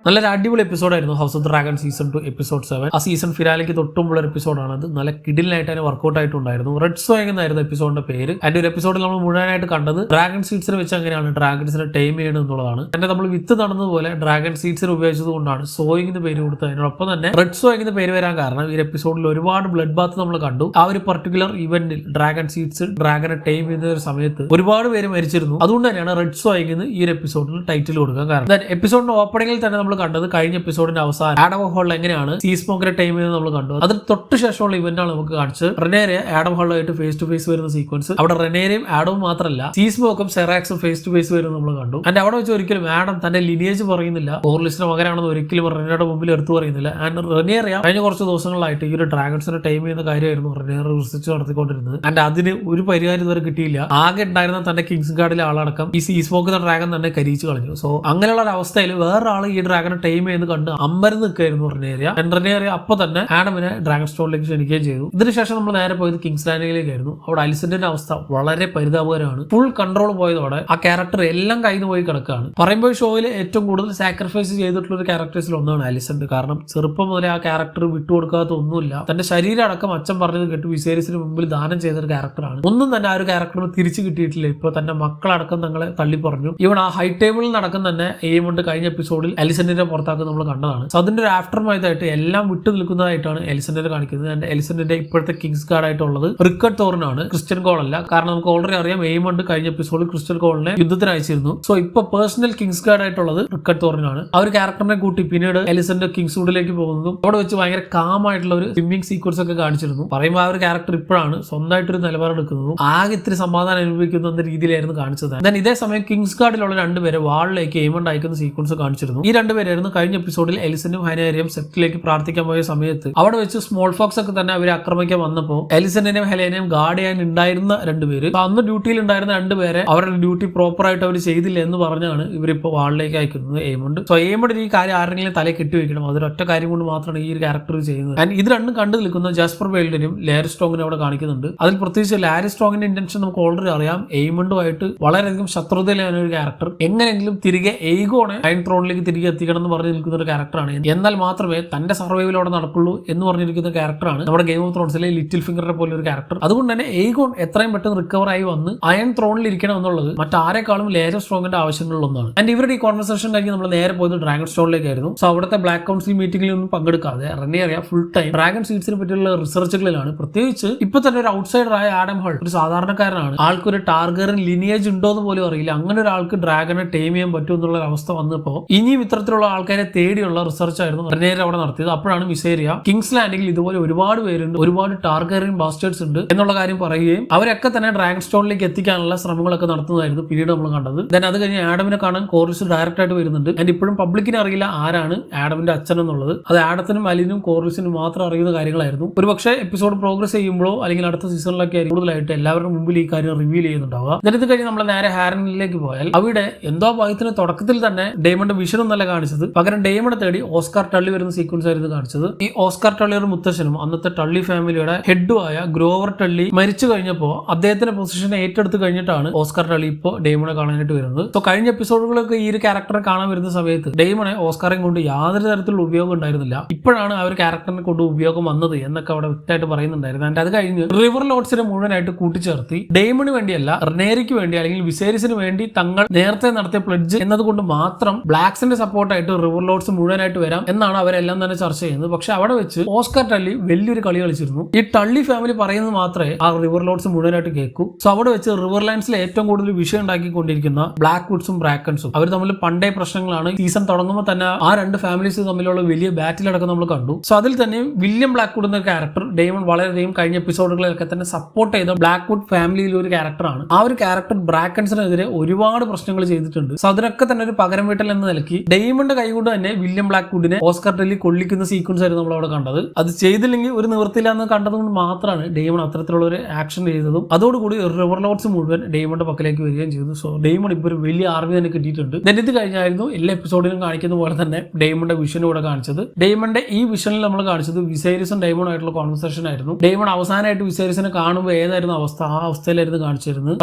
നല്ലൊരു അടിപൊളി എപ്പിസോഡായിരുന്നു House of Dragon season 2 episode 7. ആ സീസൺ ഫിനാലേക്ക് തൊട്ടുമുള്ള ഒരു എപ്പിസോഡാണ് അത്. നല്ല കിഡിലായിട്ട് അതിന് വർക്കൗട്ട് ആയിട്ടുണ്ടായിരുന്നു. റെഡ് സോയിങ് എന്നായിരുന്നു എപ്പിസോഡിന്റെ പേര്. അതിന്റെ ഒരു എപ്പിസോഡിൽ നമ്മൾ മുഴുവനായിട്ട് കണ്ടത് ഡ്രാഗൺ സീഡ്സിനെ വെച്ച് എങ്ങനെയാണ് ഡ്രാഗൺസിനെ ടൈം ചെയ്യണം എന്നുള്ളതാണ്. തന്നെ നമ്മൾ വിത്ത് നടന്നതുപോലെ ഡ്രാഗൺ സീഡ്സിനെ ഉപയോഗിച്ചത് കൊണ്ടാണ് സോയിങ്ങിന് പേര് കൊടുത്തത്. അതിനോടൊപ്പം തന്നെ റെഡ് സോയിങ്ങിന് പേര് വരാൻ കാരണം ഈ എപ്പിസോഡിൽ ഒരുപാട് ബ്ലഡ് ബാത്ത് നമ്മൾ കണ്ടു. ആ ഒരു പർട്ടിക്കുലർ ഇവന്റിൽ ഡ്രാഗൺ സീഡ്സ് ഡ്രാഗനെ ടൈം ചെയ്യുന്ന ഒരു സമയത്ത് ഒരുപാട് പേര് മരിച്ചിരുന്നു. അതുകൊണ്ട് തന്നെയാണ് റെഡ് സോയിങ്ങിന് ഈ ഒരു എപ്പിസോഡിൽ ടൈറ്റിൽ കൊടുക്കാൻ കാരണം. എപ്പിസോഡിന്റെ ഓപ്പണിംഗിൽ തന്നെ നമ്മൾ കണ്ടത് കഴിഞ്ഞ എപ്പിസോഡിന്റെ അവസാനം ആഡം ഹോളിൽ എങ്ങനെയാണ് സീസ്മോക്കിന്റെ ടൈം എന്ന് നമ്മൾ കണ്ടു. അതിന് തൊട്ട് ശേഷമുള്ള ഇവന്റാണ് നമുക്ക് കാണിച്ചത്. റെനേരെ ആഡം ഹോളുമായിട്ട് ഫേസ് ടു ഫേസ് വരുന്ന സീക്വൻസ്. അവിടെ റെനേരയും ആഡവും മാത്രമല്ല സീസ്മോക്കും സെറാക്സും ഫേസ് ടു ഫേസ് വരുന്നത് നമ്മൾ കണ്ടു. ആൻഡ് അവിടെ വെച്ച് ഒരിക്കലും ആഡം തന്റെ ലിനിയേജ് പറയുന്നില്ല, ഓർലിസിന്റെ മകനാണെന്ന് ഒരിക്കലും റെനേരുടെ മുമ്പിൽ എടുത്തു പറയുന്നില്ല. ആൻഡ് റെനേറിയ കഴിഞ്ഞ കുറച്ച് ദിവസങ്ങളായിട്ട് ഈ ഒരു ഡ്രാഗൺസിനെ ടൈം ചെയ്യുന്ന കാര്യമായിരുന്നു റെനേർ റിസർച്ച് നടത്തിക്കൊണ്ടിരുന്നത്. ആൻഡ് അതിന് ഒരു പരിഹാരം ഇതുവരെ കിട്ടിയില്ല. ആകെ ഉണ്ടായിരുന്ന തന്റെ കിങ്സ് ഗാർഡിലെ ആളടക്കം ഈ സീസ്മോക്ക് എന്ന ഡ്രാഗൺ തന്നെ കരിച്ചു കളഞ്ഞു. സോ അങ്ങനെയുള്ള ഒരു അവസ്ഥയിൽ വേറൊരാൾ ഈ ഡ്രാഗനെ ടൈം ചെയ്യുന്നത് കണ്ട് അമ്പരന്ന് നിൽക്കായിരുന്നു റെനേറിയ. റെനേറിയ അപ്പൊ തന്നെ ആഡമിനെ ഡ്രാഗൺ സ്റ്റോണിലേക്ക് ക്ഷണിക്കുകയും ചെയ്തു. ഇതിനുശേഷം നമ്മൾ നേരെ പോയത് കിങ്സ് ലാൻഡിലേക്കായിരുന്നു. അവിടെ അലിസന്റിന്റെ അവസ്ഥ വളരെ പരിതാപകരമാണ്. ഫുൾ കൺട്രോൾ പോയതോടെ ആ ക്യാരക്ടർ എല്ലാം കയ്യിൽ പോയി കിടക്കുകയാണ്. പറയുമ്പോൾ ഷോയിൽ ഏറ്റവും കൂടുതൽ സാക്രിഫൈസ് ചെയ്തിട്ടുള്ള ഒരു ക്യാരക്ടേഴ്സിൽ ഒന്നാണ് അലിസന്റ്. കാരണം ചെറുപ്പം മുതലേ ആ ക്യാരക്ടർ വിട്ടുകൊടുക്കാത്ത ഒന്നുമില്ല. തന്റെ ശരീരം അടക്കം അച്ഛൻ പറഞ്ഞത് കേട്ട് വിസേരിസിന് മുമ്പിൽ ദാനം ചെയ്ത ഒരു ക്യാരക്ടറാണ്. ഒന്നും തന്നെ ആ ഒരു ക്യാരക്ടറിന് തിരിച്ചു കിട്ടിയിട്ടില്ല. ഇപ്പൊ തന്റെ മക്കളടക്കം തങ്ങളെ തള്ളി പറഞ്ഞു. ഇവിടെ ആ ഹൈ ടേബിളിൽ നടക്കുന്ന തന്നെ എയിമുണ്ട് കഴിഞ്ഞ എപ്പിസോഡിൽ എലിസന്റിനെ പുറത്താക്കുന്നത് നമ്മൾ കണ്ടതാണ്. സോ അതിന്റെ ഒരു ആഫ്റ്റർ മൈതായിട്ട് എല്ലാം വിട്ടു നിൽക്കുന്നതായിട്ടാണ് എലിസന്റിനെ കാണിക്കുന്നത്. ആൻഡ് എലിസന്റിന്റെ ഇപ്പോഴത്തെ കിങ്സ് ഗാർഡ് ആയിട്ടുള്ളത് റിക്കർഡ് തോറിനാണ്, ക്രിസ്ത്യൻ കോൾ അല്ല. കാരണം നമുക്ക് ഓൾറെഡി അറിയാം എയിമുണ്ട് കഴിഞ്ഞ എപ്പിസോഡിൽ ക്രിസ്ത്യൻ കോളിനെ യുദ്ധത്തിന് അയച്ചിരുന്നു. സോ ഇപ്പൊ പേഴ്സണൽ കിങ്സ് ഗാർഡ് ആയിട്ടുള്ളത് റിക്കർഡ് തോറിനാണ്. ആ ഒരു ക്യാരക്ടറിനെ കൂട്ടി പിന്നീട് എലിസന്റ് കിങ്സ് വുഡിലേക്ക് പോകുന്നതും അവിടെ വെച്ച് ഭയങ്കര കാം ആയിട്ടുള്ള ഒരു സ്വിമ്മിംഗ് സീക്വൻസ് ഒക്കെ കാണിച്ചിരുന്നു. പറയുമ്പോൾ ആ ഒരു ക്യാരക്ടർ ഇപ്പോഴാണ് സ്വന്തമായിട്ടൊരു നിലപാടെടുക്കുന്നതും ആകെ ഇത്തിരി സമാധാനം അനുഭവിക്കുന്ന രീതിയിലായിരുന്നു കാണിച്ചത്. എന്നാൽ ഇതേ സമയം കിങ്സ് ഗാർഡിലുള്ള രണ്ടുപേരെ വാളിലേക്ക് എയിമണ്ട് അയക്കുന്ന സീക്വൻസ് കാണിച്ചിരുന്നു. ഈ രണ്ടുപേരായിരുന്നു കഴിഞ്ഞ എപ്പിസോഡിൽ എലിസന്റും ഹെലേനയും സെറ്റിലേക്ക് പ്രാർത്ഥിക്കാൻ പോയ സമയത്ത് അവിടെ വെച്ച് സ്മോൾ ഫോക്സ് ഒക്കെ തന്നെ അവരെ ആക്രമിക്കാൻ വന്നപ്പോൾ എലിസന്റിനെയും ഹെലേനയും ഗാർഡ് ചെയ്യാൻ ഉണ്ടായിരുന്ന രണ്ടുപേര് അന്ന് ഡ്യൂട്ടിയിൽ ഉണ്ടായിരുന്ന രണ്ടുപേരെ അവരുടെ ഡ്യൂട്ടി പ്രോപ്പർ ആയിട്ട് അവർ ചെയ്തില്ല എന്ന് പറഞ്ഞാണ് ഇവരിപ്പോ വാളിലേക്ക് അയക്കുന്നത് എയിമുണ്ട്. സോ എയിമുണ്ട് ഈ കാര്യം ആരെങ്കിലും തല കെട്ടിവെക്കണം. അതൊരൊറ്റ കാര്യം കൊണ്ട് മാത്രമാണ് ഈ ഒരു ക്യാരക്ടർ ചെയ്യുന്നത്. ആൻഡ് ഇത് രണ്ടും കണ്ടു നിൽക്കുന്ന ജാസ്പർ വെയിൽഡിനും ലാരി സ്ട്രോങ്ങിനും അവിടെ കാണിക്കുന്നുണ്ട്. അതിൽ പ്രത്യേകിച്ച് ലാരി സ്ട്രോങ്ങിന്റെ ഇന്റൻഷൻ നമുക്ക് ഓൾറെഡി അറിയാം. എയിമുണ്ടുമായിട്ട് വളരെയധികം ശത്രുതയിലാണ് ഒരു ക്യാരക്ടർ. എങ്ങനെയെങ്കിലും തിരികെ എയ്ഗോണെ അയൺ ത്രോണിലേക്ക് തിരികെ എത്തിക്കണം എന്ന് പറഞ്ഞു നിൽക്കുന്ന ഒരു ക്യാരക്ടറാണ്. എന്നാൽ മാത്രമേ തന്റെ സർവൈവൽ അവിടെ നടക്കുള്ളൂ എന്ന് പറഞ്ഞിരിക്കുന്ന ക്യാരക്ടറാണ് നമ്മുടെ ഗെയിം ഓഫ് ത്രോൺസിലെ ലിറ്റിൽ ഫിംഗറിനെ പോലെ ഒരു ക്യാരക്ടർ. അതുകൊണ്ട് തന്നെ എയ്ഗോൺ എത്രയും പെട്ടെന്ന് റിക്കവർ ആയി വന്ന് അയൺ ത്രോണിൽ ഇരിക്കണം എന്നുള്ളത് മറ്റാരെക്കാളും ലേജർ സ്ട്രോങ്ങിന്റെ ആവശ്യങ്ങളിലൊന്നാണ്. ആൻഡ് ഇവരുടെ ഈ കോൺവെർസേഷൻ കഴിഞ്ഞ് നമ്മൾ നേരെ പോയത് ഡ്രാഗൺ സ്റ്റോണിലേക്കായിരുന്നു. സോ അവിടുത്തെ ബ്ലാക്ക് കൗൺസിൽ മീറ്റിംഗിൽ ഒന്നും പങ്കെടുക്കാതെ റെനേറിയ ഫുൾ ടൈം ഡ്രാഗൺ സീഡ്സിനെ പറ്റിയുള്ള റിസർച്ചുകളിലാണ്. പ്രത്യേകിച്ച് ഇപ്പൊ തന്നെ ഒരു ഔട്ട്സൈഡറായ ആഡം ഹോൾ ഒരു സാധാരണക്കാരനാണ്. ആൾക്കൊരു ടാർഗറിൻ ലിനിയേജ് ഉണ്ടോ എന്ന് പോലും അറിയില്ല. അങ്ങനെ ഒരാൾക്ക് ഡ്രാഗനെ ടൈം ചെയ്യാൻ പറ്റും എന്നുള്ള അവസ്ഥ വന്നപ്പോൾ ഇനിയും ഇത്തരത്തിലുള്ള ആൾക്കാരെ തേടിയുള്ള റിസർച്ച് ആയിരുന്നു റെനേറിയ അവിടെ നടത്തിയത്. അപ്പോഴാണ് വിസേരിയ കിങ്സ് ലാൻഡിൽ ഇതുപോലെ ഒരുപാട് പേരുണ്ട്, ഒരുപാട് ടാർഗറിൻ ബാസ്റ്റേഴ്സ് ഉണ്ട് എന്നുള്ള കാര്യം പറയുകയും അവരൊക്കെ തന്നെ ഡ്രാഗൺ സ്റ്റോണിലേക്ക് എത്തിക്കാനുള്ള ശ്രമങ്ങളൊക്കെ നടത്തുന്നതായിരുന്നു പിന്നീട് നമ്മൾ കണ്ടത്. ദെൻ അത് കഴിഞ്ഞ് ആഡമിനെ കാണാൻ കോറിസ് ഡയറക്റ്റ് ആയിട്ട് വരുന്നുണ്ട്. ആൻഡ് ഇപ്പോഴും പബ്ലിക്കിന് അറിയില്ല ആരാണ് ആഡമിന്റെ അച്ഛൻ എന്നുള്ളത്. അത് ആഡത്തിനും അലിനും കോറിസിനും മാത്രം അറിയുന്ന കാര്യങ്ങളായിരുന്നു. ഒരു പക്ഷേ എപ്പിസോഡ് പ്രോഗ്രസ് ചെയ്യുമ്പോഴോ അല്ലെങ്കിൽ അടുത്ത സീസണിലൊക്കെ കൂടുതലായിട്ട് എല്ലാവരുടെ മുമ്പിൽ ഈ കാര്യം റിവീൽ ചെയ്യുന്നുണ്ടാവുക. ഇത് കഴിഞ്ഞ് നമ്മൾ നേരെ ഹാരനിലേക്ക് പോയാൽ അവിടെ എന്തോ ഭാഗത്തിന് തുടക്കത്തിൽ തന്നെ ഡേമണ്ട് വിഷൻ ഒന്നല്ല കാണിച്ചത്, പകരം ഡേമണ്ട് തേടി ഓസ്കാർ ടള്ളി വരുന്ന സീക്വൻസ് ആയിരുന്നു കാണിച്ചത്. ഈ ഓസ്കാർ ടള്ളിയുടെ മുത്തശ്ശനും അന്നത്തെ ടള്ളി ഫാമിലിയുടെ ഹെഡുമായ ഗ്രോവർ ടള്ളി മരിച്ചു കഴിഞ്ഞപ്പോൾ അദ്ദേഹത്തിന്റെ പൊസിഷൻ ഏറ്റെടുത്ത് കഴിഞ്ഞിട്ടാണ് ഓസ്കാർ ടള്ളി ഇപ്പോൾ ഡേമണെ കാണാനായിട്ട് വരുന്നത്. സോ കഴിഞ്ഞ എപ്പിസോഡുകളൊക്കെ ഈ ഒരു ക്യാരക്ടറെ കാണാൻ വരുന്ന സമയത്ത് ഡേമണെ ഓസ്കാറേയും കൊണ്ട് യാതൊരു തരത്തിലുള്ള ഉപയോഗം ഉണ്ടായിരുന്നില്ല. ഇപ്പോഴാണ് ആ ഒരു ക്യാരക്ടറിനെ കൊണ്ട് ഉപയോഗം വന്നത് എന്നൊക്കെ അവിടെ വ്യക്തമായിട്ട് പറയുന്നുണ്ടായിരുന്നു. ആൻഡ് അത് കഴിഞ്ഞ് റിവർ ലോഡ്സിനെ മുഴുവനായിട്ട് കൂട്ടിച്ചേർത്തി ഡേമണ് വേണ്ടിയല്ല റെനേരിക്ക് വേണ്ടി അല്ലെങ്കിൽ വിസേരിസിന് വേണ്ടി തങ്ങൾ നേരത്തെ നടത്തിയ പ്ലഡ്ജ് എന്നതുകൊണ്ട് മാത്രം ബ്ലാക്സിന്റെ സപ്പോർട്ടായിട്ട് റിവർ ലോഡ്സ് മുഴുവനായിട്ട് വരാം എന്നാണ് അവരെല്ലാം തന്നെ ചർച്ച ചെയ്യുന്നത്. പക്ഷെ അവിടെ വെച്ച് ഓസ്കാർ ടള്ളി വലിയൊരു കളി കളിച്ചിരുന്നു. ഈ ടള്ളി ഫാമിലി പറയുന്നത് മാത്രമേ ആ റിവർ ലോഡ്സ് മുഴുവനായിട്ട് കേൾക്കൂ. സോ അവിടെ വെച്ച് റിവർ ലൈൻസിലെ ഏറ്റവും കൂടുതൽ വിഷയം ഉണ്ടാക്കിക്കൊണ്ടിരിക്കുന്ന ബ്ലാക്ക് വുഡ്സും ബ്രാക്കൻസും അവർ തമ്മിൽ പണ്ടേ പ്രശ്നങ്ങളാണ്. സീസൺ തുടങ്ങുമ്പോൾ തന്നെ ആ രണ്ട് ഫാമിലീസ് തമ്മിലുള്ള വലിയ ബാറ്റിലടക്കം നമ്മൾ കണ്ടു. സോ അതിൽ തന്നെ വില്യം ബ്ലാക്ക്വുഡ് എന്ന ക്യാരക്ടർ ഡേമൺ വളരെയധികം കഴിഞ്ഞ എപ്പിസോഡുകളിലൊക്കെ തന്നെ സപ്പോർട്ട് ചെയ്ത ബ്ലാക്ക്വുഡ് ഫാമിലിയിലെ ഒരു ക്യാരക്ടറാണ്. ആ ഒരു ക്യാരക്ടർ ബ്രാക്കൻസിനെതിരെ ഒരുപാട് പ്രശ്നങ്ങൾ ചെയ്തിട്ടുണ്ട്. സോ അതിനൊക്കെ തന്നെ ഒരു പകരം വീട്ടൽ എന്ന നിലയ്ക്ക് ഡേമണ്ട് കൈകൊണ്ട് തന്നെ വില്യം ബ്ലാക്ക്വുഡിനെ ഓസ്കാർ ടള്ളി കൊള്ളിക്കുന്ന സീക്വൻസ് ആയിരുന്നു നമ്മൾ അവിടെ കണ്ടത്. അത് ചെയ്തില്ലെങ്കിൽ ഒരു നിവൃത്തിയില്ല എന്ന് കണ്ടതുകൊണ്ട് മാത്രമാണ് ഡേമണ്ട് അത്തരത്തിലുള്ള ഒരു ആക്ഷൻ ചെയ്തതും. അതോടുകൂടി റിവർ ലോഡ്സ് മുഴുവൻ ഡേമണ്ട് പക്കലേക്ക് വരികയും ചെയ്തു. സോ ഡേമണ്ട് ഇപ്പോൾ ഒരു വലിയ ആർമി തന്നെ കിട്ടിയിട്ടുണ്ട്. ഇത് കഴിഞ്ഞായിരുന്നു എല്ലാ എപ്പിസോഡിലും കാണിക്കുന്ന പോലെ തന്നെ ഡേമണ്ട് വിഷനും ഇവിടെ കാണിച്ചത്. ഡേമണ്ട് ഈ വിഷനിൽ നമ്മൾ കാണിച്ചത് വിസേരിസും ഡേമണ്ടും ആയിട്ടുള്ള കോൺവെർസേഷൻ ആയിരുന്നു. ഡേമണ്ട് അവസാനമായിട്ട് വിസേരിസിനെ കാണുമ്പോൾ ഏതായിരുന്നു അവസ്ഥ, ആ അവസ്ഥയിലായിരുന്നു കാണിച്ചിരുന്നത്.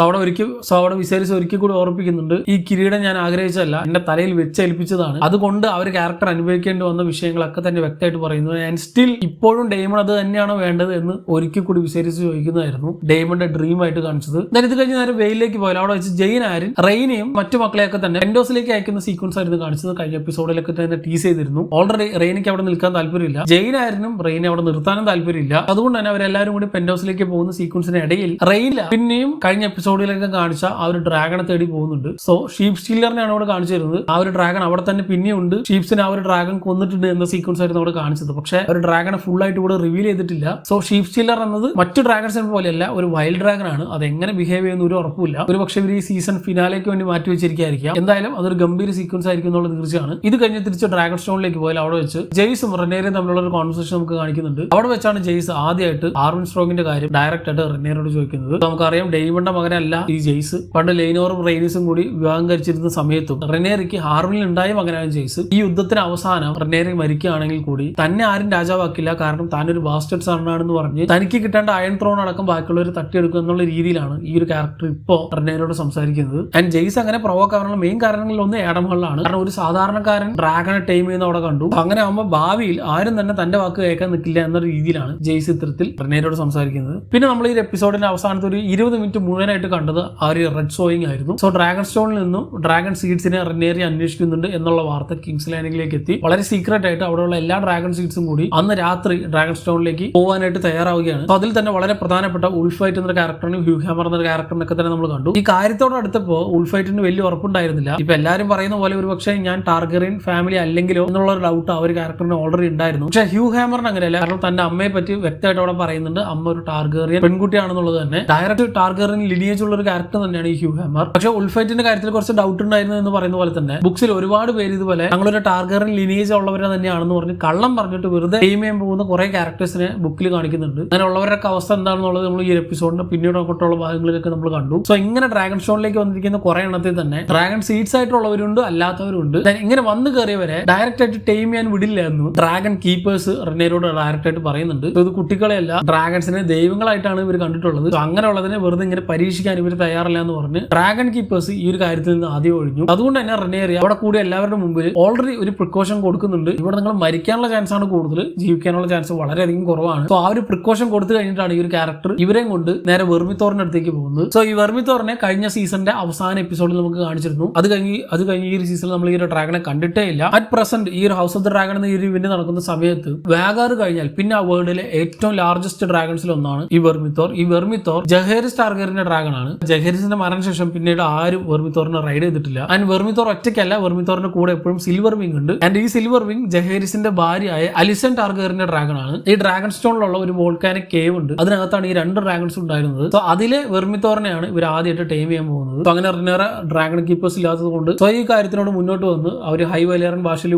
അവിടെ വിസേരിസ് ഒരിക്കൽ കൂടി ഓർപ്പിക്കുന്നുണ്ട്, ഈ കിരീടം ഞാൻ ആഗ്രഹിച്ചല്ല, എന്റെ തലയിൽ വെച്ചേൽപ്പിച്ചതാണ്, അതുകൊണ്ട് അവർ ക്യാരക്ടർ അനുഭവിക്കേണ്ടി വന്ന വിഷയങ്ങളൊക്കെ തന്നെ വ്യക്തമായിട്ട് പറയുന്നു. ആൻഡ് സ്റ്റിൽ ഇപ്പോഴും ഡെയ്മൺ അത് തന്നെയാണോ വേണ്ടത് എന്ന് ഒരിക്കൽ കൂടി വിശേഷിച്ച് ചോദിക്കുന്നതായിരുന്നു ഡെയ്മന്റെ ഡ്രീം ആയിട്ട് കാണിച്ചത്. ഇത് കഴിഞ്ഞ് നേരെ വെയിലേക്ക് പോയാൽ അവിടെ വെച്ച് ജെയിൻ ആരും റെയിനെയും മറ്റു മക്കളെയൊക്കെ തന്നെ പെൻഡോസിലേക്ക് അയക്കുന്ന സീക്വൻസ് ആയിരുന്നു കാണിച്ചത്. കഴിഞ്ഞ എപ്പിസോഡിലൊക്കെ തന്നെ ടീസ് ചെയ്തിരുന്നു. ഓൾറെഡി റെയിനിക്ക് അവിടെ നിൽക്കാൻ താല്പര്യമില്ല, ജെയിൻ ആരും റെയിനെ അവിടെ നിർത്താനും താല്പര്യമില്ല. അതുകൊണ്ട് തന്നെ അവരെല്ലാവരും കൂടി പെൻഡോസിലേക്ക് പോകുന്ന സീക്വൻസിന് ഇടയിൽ റെയിനില്ല പിന്നെയും കഴിഞ്ഞ എപ്പിസോഡിലൊക്കെ കാണിച്ച ആ ഒരു ഡ്രാഗണെ തേടി പോകുന്നുണ്ട്. സോ ഷീപ്പ് സ്റ്റീലറിനെയാണ് അവിടെ കാണിച്ചു തരുന്നത്. ആ ഒരു ഡ്രാഗൺ അവിടെ തന്നെ പിന്നെയുണ്ട്. ഷീപ്സിനെ ആ ഒരു ഡ്രാഗൺ കൊന്നിട്ടുണ്ട് എന്ന സീക്വൻസ് ആയിരുന്നു അവിടെ കാണിച്ചത്. പക്ഷേ ഒരു ഡ്രാഗണെ ഫുൾ ആയിട്ട് ഇവിടെ റിവീൽ ചെയ്തിട്ടില്ല. സോ ഷീപ്പ് സ്റ്റീലർ എന്നത് മറ്റു ഡ്രാഗൺസിനെ പോലെയല്ല, ഒരു വൈൽഡ് ഡ്രാഗൺ ആണ്. അത് എങ്ങനെ ബിഹേവ് ചെയ്യുന്ന ഒരു ഉറപ്പില്ല. ഒരു പക്ഷേ ഇവർ ഈ സീസൺ ഫിനാലേക്ക് വേണ്ടി മാറ്റി വെച്ചിരിക്കായിരിക്കാം. എന്തായാലും അതൊരു ഗംഭീര സീക്വൻസ് ആയിരിക്കും എന്നുള്ളത് തീർച്ചയാണ്. ഇത് കഴിഞ്ഞ് തിരിച്ച് ഡ്രാഗൺ സ്റ്റോണിലേക്ക് പോയാൽ അവിടെ വെച്ച് ജെയ്സും റെനേരയും തമ്മിലുള്ള ഒരു കോൺവെർസേഷൻ നമുക്ക് കാണിക്കുന്നുണ്ട്. അവിടെ വെച്ചാണ് ജെയ്സ് ആദ്യമായിട്ട് ആർവിൻ സ്ട്രോങ്ങിന്റെ കാര്യം ഡയറക്റ്റ് ആയിട്ട് റെനേരോട് ചോദിക്കുന്നത്. നമുക്കറിയാം ഡെയ്മന്റെ മകനല്ല ഈ ജെയ്സ്. പണ്ട് ലെയ്നോറും റെയ്നീസും കൂടി വിവാഹം കഴിച്ചിരുന്ന സമയത്തും റെനേറിക്ക് ഹാർവിനിൽ ഉണ്ടായ മകനാണ് ജെയ്സ്. ഈ യുദ്ധത്തിന് അവസാനം റെനേറി മരിക്കുകയാണെങ്കിൽ കൂടി തന്നെ ആരും രാജാവാക്കില്ല, കാരണം താനൊരു ബാസ്റ്റേഡ് സണ്ണാണെന്ന് പറഞ്ഞ് തനിക്ക് കിട്ടേണ്ട അയൺ ത്രോൺ അടക്കം ബാക്കിയുള്ളവർ തട്ടിയെടുക്കുക എന്നുള്ള രീതിയിലാണ് ഈ ഒരു ക്യാരക്ടർ ഇപ്പോ റെനേരോട് സംസാരിക്കുന്നത്. ആൻഡ് ജെയ്സ് അങ്ങനെ പ്രൊവോക്ക് ആവാനുള്ള മെയിൻ കാരണങ്ങളിൽ ഒന്ന് ആഡം ഹള്ളാണ്. കാരണം ഒരു സാധാരണക്കാരൻ ഡ്രാഗനെ ടൈം ചെയ്യുന്ന അവിടെ കണ്ടു. അങ്ങനെ ആകുമ്പോൾ ഭാവിയിൽ ആരും തന്നെ തന്റെ വാക്ക് കേൾക്കാൻ നിൽക്കില്ല എന്ന രീതിയിലാണ് ജെയ്സ് ഇത്തരത്തിൽ റെനേരോട് സംസാരിക്കുന്നത്. പിന്നെ നമ്മൾ ഈ എപ്പിസോഡിന്റെ അവസാനത്തെ ഒരു 20 മിനിറ്റ് മുഴുവനായിട്ട് കണ്ടത് ആ ഒരു റെഡ് സോയിങ് ആയിരുന്നു. സോ ഡ്രാഗൺ സ്റ്റോണിൽ നിന്നും ഡ്രാഗൺ സീഡ്സിനെ റെനേറി അന്വേഷിക്കുന്നുണ്ട് എന്നുള്ള വാർത്ത കിങ്സ് ലാൻഡിംഗിലേക്ക് എത്തി. വളരെ സീക്രട്ട് ആയിട്ട് അവിടെയുള്ള എല്ലാ ഡ്രാഗൺ സീഡ്സും കൂടി അന്ന് രാത്രി ഡ്രാഗൺ സ്റ്റോണിലേക്ക് പോകാനായിട്ട് തയ്യാറാവുകയാണ്. അപ്പൊ അതിൽ തന്നെ വളരെ പ്രധാനപ്പെട്ട ഉൾഫൈറ്റ് എന്ന ക്യാരക്ടറിനും ഹ്യൂ ഹാമർ എന്ന ക്യാരക്ടറിനൊക്കെ തന്നെ നമ്മൾ കണ്ടു. ഈ കാര്യത്തോട് അടുത്തപ്പോൾ ഉൾഫൈറ്റിന് വലിയ ഉറപ്പുണ്ടായിരുന്നില്ല. ഇപ്പൊ എല്ലാവരും പറയുന്ന പോലെ ഒരു പക്ഷേ ഞാൻ ടാർഗറിയൻ ഫാമിലി അല്ലെങ്കിലോ എന്നുള്ള ഒരു ഡൗട്ട് ആ ഒരു ക്യാരക്ടറിന് ഓൾറെഡി ഉണ്ടായിരുന്നു. പക്ഷേ ഹ്യൂ ഹാമറിന് അങ്ങനെയല്ല. കാരണം തന്റെ അമ്മയെ പറ്റി വ്യക്തമായിട്ട് അവിടെ പറയുന്നുണ്ട്, അമ്മ ഒരു ടാർഗറിയൻ പെൺകുട്ടിയാണെന്നുള്ളത് തന്നെ. ഡയറക്റ്റ് ടാർഗറിയൻ ലിനിയേജ് ഉള്ള ഒരു ക്യാരക്ടർ തന്നെയാണ് ഈ ഹ്യൂ ഹാമർ. പക്ഷേ ഉൾഫൈറ്റിന്റെ കാര്യത്തിൽ കുറച്ച് ഡൗട്ട് ഉണ്ടായിരുന്നു എന്ന് പറയുന്ന പോലെ തന്നെ ബുക്സിൽ ഒരുപാട് പേര് ഇതുപോലെ ഞങ്ങളൊരു ടാർഗറിയൻ ലിനിയേജ് ഉള്ളവരെ തന്നെയാണെന്ന് പറഞ്ഞ് കള്ളം പറഞ്ഞിട്ട് വെറുതെ ടീം ചെയ്യാൻ പോകുന്ന കുറെ ക്യാരക്ടേഴ്സിനെ ബുക്കിൽ കാണിക്കുന്നുണ്ട്. അങ്ങനെ ഉള്ളവരുടെ അവസ്ഥ എന്താണെന്നുള്ളത് നമ്മൾ ഈ എപ്പിസോഡിന്റെ പിന്നീട് അങ്ങോട്ടുള്ള ഭാഗങ്ങളിലൊക്കെ നമ്മൾ കണ്ടു. സോ ഇങ്ങനെ ഡ്രാഗൺ സ്റ്റോണിലേക്ക് വന്നിരിക്കുന്ന കുറെ എണ്ണത്തിൽ തന്നെ ഡ്രാഗൺ സീഡ്സ് ആയിട്ടുള്ളവരുണ്ട്, അല്ലാത്തവരുണ്ട്. ഇങ്ങനെ വന്നു കയറിയവരെ ഡയറക്റ്റ് ആയിട്ട് ടൈം ചെയ്യാൻ വിടില്ല എന്ന് ഡ്രാഗൺ കീപ്പേഴ്സ് റെനേരോട് ഡയറക്റ്റ് ആയിട്ട് പറയുന്നുണ്ട്. ഇത് കുട്ടികളെയല്ല, ഡ്രാഗൺസിനെ ദൈവങ്ങളായിട്ടാണ് ഇവർ കണ്ടിട്ടുള്ളത്. അങ്ങനെയുള്ളതിനെ വെറുതെ ഇങ്ങനെ പരീക്ഷിക്കാൻ ഇവർ തയ്യാറില്ല എന്ന് പറഞ്ഞ് ഡ്രാഗൺ കീപ്പേഴ്സ് ഈ ഒരു കാര്യത്തിൽ നിന്ന് ആദ്യം ഒഴിഞ്ഞു. അതുകൊണ്ട് തന്നെ റെനേറി അവിടെ കൂടി എല്ലാവരുടെ മുമ്പിൽ ഓൾറെഡി ഒരു പ്രിക്കോഷൻ കൊടുക്കുന്നുണ്ട്. ഇവിടെ നിങ്ങൾ മരിക്കാനുള്ള ചാൻസ് ആണ് കൂടുതൽ, ജീവിക്കാനുള്ള ചാൻസ് വളരെയധികം കുറവാണ്. സോ ആ ഒരു പ്രിക്കോഷൻ കൊടുത്തു കഴിഞ്ഞിട്ടാണ് ഈ ഒരു ക്യാരക്ടർ ഇവരെയും കൊണ്ട് നേരെ വെർമിത്തോറിന്റെ അടുത്തേക്ക് പോകുന്നത്. സോ ഈ വെർമിത്തോറിനെ കഴിഞ്ഞ സീസണിന്റെ അവസാന എപ്പിസോഡിൽ നമുക്ക് കാണിച്ചിരുന്നു. അത് കഴിഞ്ഞ് ഈ ഒരു സീസണിൽ നമ്മൾ ഈ ഒരു ഡ്രാഗനെ കണ്ടിട്ടേ ഇല്ല. അറ്റ് പ്രസന്റ് ഈ ഒരു ഹൗസ് ഓഫ് ദ ഡ്രാഗൺ എന്ന ഈ ഒരു ഇവന്റ് നടക്കുന്ന സമയത്ത് വാഗാർ കഴിഞ്ഞാൽ പിന്നെ ആ വേൾഡിലെ ഏറ്റവും ലാർജസ്റ്റ് ഡ്രാഗൺസിൽ ഒന്നാണ് ഈ വെർമിത്തോർ. ഈ വെർമിത്തോർ ജഹേരിസ് ടാർഗറിന്റെ ഡ്രാഗൺ ആണ്. ജഹേരിസിന്റെ മരണശേഷം പിന്നീട് ആരും വെർമിത്തോറിനെ റൈഡ് ചെയ്തിട്ടില്ല. ആൻഡ് വെർമിത്തോർ ഒറ്റയ്ക്കല്ല, വെർമിത്തോറിന്റെ കൂടെ എപ്പോഴും സിൽവർ വിങ് ഉണ്ട്. ആൻഡ് ഈ സിൽവർ വിങ് ജഹേരിസിന്റെ ഭാര്യയായ അലിസൺ ടാർഗറിന്റെ ഡ്രാഗൺ ആണ്. ഈ ഡ്രാഗൺ സ്റ്റോണിലുള്ള ഒരു വോൾക്കാനിക് കേവ് ഉണ്ട്, അതിനകത്താണ് ഈ 2 ഡ്രാഗൺസ് ഉണ്ടായിരുന്നത്. സോ അതിലെ വെർമിത്തോറിനെയാണ് ഇവർ ആദ്യമായിട്ട് ടൈം ചെയ്യാൻ പോകുന്നത്. സോ അങ്ങനെ റിനേറെ ഡ്രാഗൺ കീപ്പേഴ്സ് ഇല്ലാത്തത് കൊണ്ട് സോ ഈ കാര്യത്തിനോട് മുന്നോട്ട് വന്ന് അവർ ഹൈ വലേറിയൻ ഭാഷയിൽ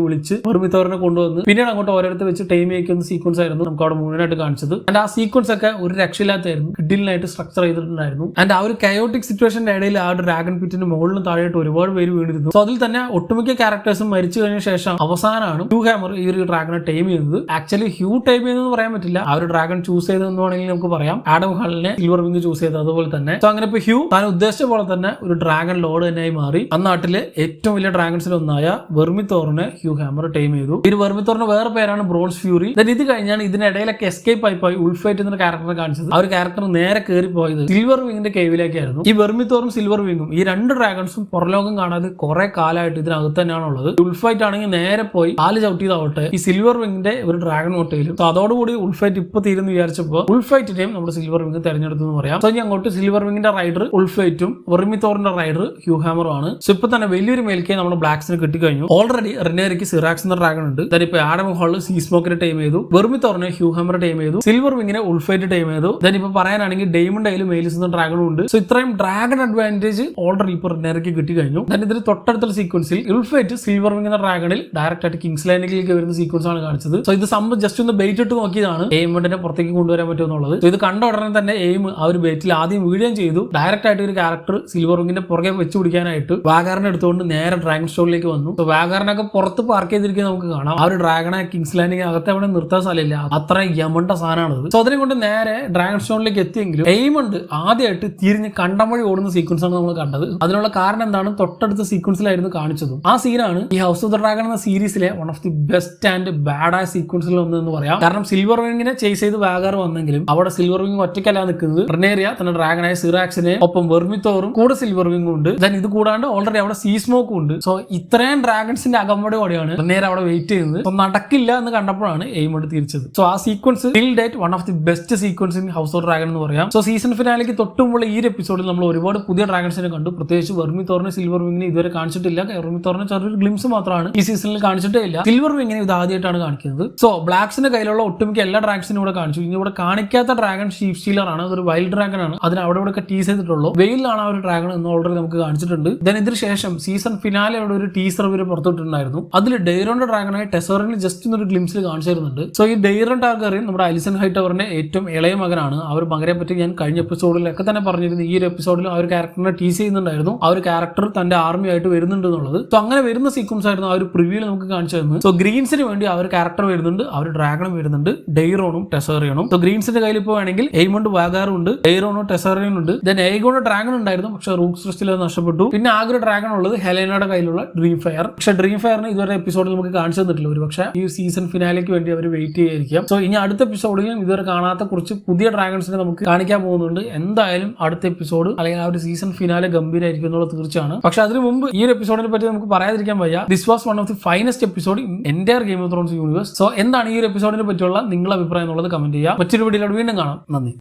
വിളിച്ച് വെർമിത്തോറിനെ കൊണ്ടുവന്ന് പിന്നീട് അങ്ങോട്ട് ഓരോരുത്തർ വെച്ച് ടൈം ചെയ്യിക്കുന്ന സീക്വൻസ് ആയിരുന്നു നമുക്ക് അവിടെ മുഴുവനായിട്ട് കാണിച്ചത്. ആൻഡ് ആ സീക്വൻസ് ഒക്കെ ഒരു രക്ഷയില്ലാത്തായിരുന്നു, കിഡിലിനായിട്ട് സ്ട്രക്ചർ ചെയ്തിട്ടുണ്ടായിരുന്നു. ആൻഡ് ആ ഒരു കയോട്ടിക് സിറ്റുവേഷന്റെ ഇടയിൽ ആ ഡ്രാഗൺ പിറ്റിന് മുകളിലും താഴെയായിട്ട് ഒരുപാട് പേര് വീണിരുന്നു. സോ അതിൽ തന്നെ ഒട്ടുമിക്ക ക്യാരക്ടേഴ്സും മരിച്ചു കഴിഞ്ഞ ശേഷം അവസാനമാണ് ഹ്യൂ ഹാമർ ഈ ഒരു ഡ്രാഗനെ ടൈം ചെയ്യുന്നത്. ആക്ച്വലി ഹ്യൂ ടൈം ചെയ്യുന്നത് പറയാൻ പറ്റില്ല, ആ ഒരു ഡ്രാഗൺ ചൂസ് ചെയ്തെന്ന് വേണമെങ്കിൽ നമുക്ക് പറയാം. ആഡം ഹള്ളിനെ സിൽവർ വിങ് ചൂസ് ചെയ്തത് അതുപോലെ തന്നെ. സോ അങ്ങനെ ഇപ്പൊ ഹ്യൂ താൻ ഉദ്ദേശിച്ച പോലെ തന്നെ ഒരു ഡ്രാഗൺ ലോഡ് തന്നെയായി മാറി. അന്നാട്ടിലെ ഏറ്റവും വലിയ ഡ്രാഗൺസിൽ ഒന്നായ വെർമിത്തോറിനെ ഹ്യൂ ഹാമർ ടൈം ചെയ്തു. ഈ വെർമിത്തോറിന് വേറെ പേരാണ് ബ്രോൺസ് ഫ്യൂറി. ഇത് കഴിഞ്ഞാണ് ഇതിനിടയിലൊക്കെ എസ്കേപ്പ് ആയി പോയി ഉൾഫൈറ്റ് എന്ന ക്യാരക്ടറെ കാണിച്ചത്. ആ ഒരു ക്യാരക്ടർ നേരെ കയറി പോയത് സിൽവർ വിങ്ങിന്റെ കേവിലേക്കായിരുന്നു. ഈ വെർമിത്തോറും സിൽവർ വിങ്ങും ഈ 2 ഡ്രാഗൺസും പുറലോകം കാണാതെ കുറെ കാലമായിട്ട് ഇതിനകത്ത് തന്നെയാണ് ഉള്ളത്. ഉൾഫൈറ്റ് ആണെങ്കിൽ നേരെ പോയി കാല് ചവിട്ടിയതാവട്ടെ ഈ സിൽവർ വിങ്ങിന്റെ ഒരു ഡ്രാഗൺ മൊട്ടയിലും. സോ അതോടുകൂടി ഉൾഫൈറ്റ് ഇപ്പൊ തീരുന്നു വിചാരിച്ചപ്പോൾ ഉൾഫൈറ്റിനെയും നമ്മുടെ സിൽവർ വിങ് തെരഞ്ഞെടുത്തു എന്ന് പറയാം. സോ ഇനി അങ്ങോട്ട് സിൽവർ വിങ്ങിന്റെ റൈഡർ ഉൾഫൈറ്റും വെർമിത്തോറിന്റെ റൈഡർ ഹ്യൂ ഹാമറും ആണ്. സോ ഇപ്പൊ തന്നെ വലിയൊരു മേൽക്കേ നമ്മുടെ ബ്ലാക്സിന് കിട്ടിക്കഴിഞ്ഞു. ഓൾറെഡി റെനേറിക്ക് സിറാക്സ് എന്ന ഡ്രാഗൺ ഉണ്ട്. ഇപ്പൊ ആഡം ഹോള് സീസ്മോക്കിനെ ടൈം ചെയ്തു, വെർമിത്തോറിനെ ഹ്യൂ ഹാമർ ടൈം ചെയ്തു, സിൽവർ വിങ്ങിനെ ഉൾഫൈറ്റ് ടൈം ചെയ്തു. ഇപ്പൊ പറയാനാണെങ്കിൽ ഡെയ്മണ്ട് ആയാലും മെയിലിസ് എന്ന ഡ്രാഗണും ഉണ്ട്. സോ ഇത്രയും ഡ്രാഗൺ അഡ്വാൻറ്റേജ് ഓൾറെഡി ഇപ്പൊ റെനേറിക്ക് കിട്ടി കഴിഞ്ഞു. ഇതിന് തൊട്ടടുത്തുള്ള സീക്വൻസിൽ ഉൾഫൈറ്റ് സിൽവർ വിങ് എന്ന ഡ്രാഗണിൽ ഡയറക്റ്റ് ആയിട്ട് കിങ്സ് ലാൻഡിലേക്ക് വരുന്ന സീക്വൻസ് ആണ് കാണിച്ചത്. സോ ഇത് സംഭവം ജസ്റ്റ് ഒന്ന് ബെയിറ്റ് ഇട്ട് നോക്കിയതാണ് എയിമിനെ പുറത്തേക്ക് കൊണ്ടുവരാൻ പറ്റുമെന്നുള്ളത്. ഇത് കണ്ട ഉടനെ തന്നെ എയിം ആ ഒരു ബെറ്റിൽ ആദ്യം വീഴുകയും ചെയ്തു. ഡയറക്റ്റ് ആയിട്ട് ഒരു ക്യാരക്ടർ സിൽവർ വിങ്ങിന്റെ പുറകെ വെച്ച് പിടിക്കാനായിട്ട് വാഗാറിനെ എടുത്തുകൊണ്ട് നേരെ ഡ്രാഗൺ സ്റ്റോണിലേക്ക് വന്നു. സോ വാഗാറിനൊക്കെ പുറത്ത് പാർക്ക് ചെയ്തിരിക്കുന്നത് നമുക്ക് കാണാം. ആ ഒരു ഡ്രാഗണെ കിങ്സ് ലാൻഡിംഗ് അകത്ത് അവിടെ നിർത്താൻ സ്ഥലമില്ല, അത്ര യമണ്ട സാധനമാണ്. സോ അതിനെ കൊണ്ട് നേരെ ഡ്രാഗൺ സ്റ്റോണിലേക്ക് എത്തിയെങ്കിലും എയിമുണ്ട് ആദ്യമായിട്ട് തിരിഞ്ഞ് കണ്ടം വഴി ഓടുന്ന സീക്വൻസ് ആണ് നമ്മൾ കണ്ടത്. അതിനുള്ള കാരണം എന്താണ് തൊട്ടടുത്ത സീക്വൻസിലായിരുന്നു കാണിച്ചതും. ആ സീനാണ് ഈ ഹൗസ് ഓഫ് ദ ഡ്രാഗൺ എന്ന സീരീസിലെ one of the best and bad ആയ സീക്വൻസിൽ ഒന്ന് എന്ന് പറയാം. കാരണം സിൽവർ വിങ്ങിനെ ചേസ് ചെയ്ത് വാഗാർ വന്നെങ്കിലും അവിടെ സിൽവർ വിങ് ഒറ്റയ്ക്കല്ല നിൽക്കുന്നത്. റെനേറിയ തന്റെ ഡ്രാഗനായ സിറാക്സിനെ ഒപ്പം വെർമിത്തോറും കൂടെ സിൽവർ വിങ്ങും ഉണ്ട്. ദെൻ ഇത് കൂടാണ്ട് ഓൾറെഡി അവിടെ സീ സ്മോക്കും ഉണ്ട്. സോ ഇത്രയും ഡ്രാഗൺസിന്റെ അകമ്പടിയോടെയാണ് റെനേറിയ അവിടെ വെയിറ്റ് ചെയ്യുന്നത്. സോ നടക്കില്ല എന്ന് കണ്ടപ്പോഴാണ് എയിമോട് തിരിച്ചത്. സോ ആ sequence till date one of the best sequence in house of dragon എന്ന് പറയാം. സോ സീസൺ ഫിനാലേക്ക് തൊട്ടുമുള്ള ഈ എപ്പിസോഡിൽ നമ്മൾ ഒരുപാട് പുതിയ ഡ്രാഗൺസിനെ കണ്ടു. പ്രത്യേകിച്ച് വെർമിത്തോറിനെ സിൽവർ വിങ്ങിനെ ഇതുവരെ കാണിച്ചിട്ടില്ല. വെർമിത്തോറിനെ ചെറിയൊരു ഗ്ലിംസ് മാത്രമാണ് ഈ സീസണിൽ കാണിച്ചിട്ടേ ഇല്ല. സിൽവർ വിങ്ങിനെ ഇത് ആദ്യമായിട്ടാണ് കാണിക്കുന്നത്. സോ ബ്ലാക്സിന്റെ കയ്യിലുള്ള ഒട്ടുമിക്ക എല്ലാ ഡ്രാഗൺസിനും ഇവിടെ കാണിച്ചു. ഇനി ഇവിടെ കാണിക്കാത്ത ഡ്രാഗൺ ഷീഫ് സ്റ്റീലർ ആണ്. അതൊരു വൈൽഡ് ഡ്രാഗൺ ആണ്. അതിന് അവിടെ ഇവിടെ ടീസ് ചെയ്തിട്ടുള്ളൂ. വെയിലാണ് ആ ഒരു ഡ്രാഗൺ എന്ന് ഓൾറെഡി നമുക്ക് കാണിച്ചിട്ടുണ്ട്. ദെൻ ഇതിന് ശേഷം സീസൺ ഫിനാലെ അവിടെ ഒരു ടീസർ ഇവർ പുറത്തുവിട്ടിട്ടുണ്ടായിരുന്നു. അതിൽ ഡെയ്റോന്റെ ഡ്രാഗണായി ടെസറിന് ജസ്റ്റ് ഒരു ഗ്ലിംസിൽ കാണിച്ചിരുന്നുണ്ട്. സോ ഈ ഡെയ്റോൺ ടാർഗറിയൻ നമ്മുടെ അലിസൺ ഹൈറ്റവറിന്റെ ഏറ്റവും ഇളയ മകനാണ്. ആ ഒരു മകനെ പറ്റി ഞാൻ കഴിഞ്ഞ എപ്പിസോഡിലൊക്കെ തന്നെ പറഞ്ഞിരുന്നു. ഈ ഒരു എപ്പിസോഡിൽ ആ ഒരു ക്യാരക്ടറിനെ ടീസ് ചെയ്യുന്നുണ്ടായിരുന്നു. ആ ഒരു ക്യാരക്ടർ തന്റെ ആർമി ആയിട്ട് വരുന്നുണ്ട് എന്നുള്ളത്. സോ അങ്ങനെ വരുന്ന സീക്വൻസ് ആയിരുന്നു ആ ഒരു പ്രിവ്യൂവിൽ നമുക്ക് കാണിച്ചു തന്നത്. സോ ഗ്രീൻസിന് വേണ്ടി ആ ഒരു ക്യാരക്ടർ വരുന്നുണ്ട്, ആ ഒരു ഡ്രാഗണും വരുന്നുണ്ട്, ഡെയ്റോണും ടെസറിയനും. സോ ഗ്രീൻസിന്റെ കയ്യിൽ ഇപ്പോൾ വേണമെങ്കിൽ എയ്മണ്ട് വാഗാറും ഉണ്ട്, ഡെയ്റോണും ടെസറിയനും ഉണ്ട്. ദെൻ എയ്ഗോണ് ഡ്രാഗൺ ഉണ്ടായിരുന്നു, പക്ഷെ റൂക്ക് സൃഷ്ടിയിൽ അത് നഷ്ടപ്പെട്ടു. പിന്നെ ആകെ ഒരു ഡ്രാഗൺ ഉള്ളത് ഹെലേനയുടെ കയ്യിലുള്ള ഡ്രീം ഫയർ. പക്ഷെ ഡ്രീം ഫയറിന് ഇതുവരെ എപ്പിസോഡിൽ നമുക്ക് കാണിച്ചു തന്നിട്ടില്ല. ഒരു പക്ഷേ ഈ സീസൺ ഫിനാലേക്ക് വേണ്ടി അവർ വെയിറ്റ് ചെയ്യായിരിക്കാം. സോ ഇനി അടുത്ത എപ്പിസോഡിലും ഇതുവരെ കാണാത്ത കുറച്ച് പുതിയ ഡ്രാഗൺസിനെ നമുക്ക് കാണിക്കാൻ പോകുന്നുണ്ട്. എന്തായാലും അടുത്ത എപ്പിസോഡ് അല്ലെങ്കിൽ ആ ഒരു സീസൺ ഫിനാലെ ഗംഭീരമായിരിക്കും എന്നുള്ളത് തീർച്ചയാണ്. പക്ഷെ അതിന് മുമ്പ് ഈ ഒരു എപ്പിസോഡിനെ പറ്റി നമുക്ക് പറയാതിരിക്കാൻ വയ്യ. This was one of the finest episode in entire game of Thrones universe. So എന്താണ് ഈ ഒരു എപ്പിസോഡിനെ പറ്റിയുള്ള നിങ്ങളുടെ അഭിപ്രായം എന്നുള്ളത് കമന്റ് ചെയ്യുക. മറ്റൊരു വീഡിയോയിലൂടെ വീണ്ടും കാണാം. നന്ദി.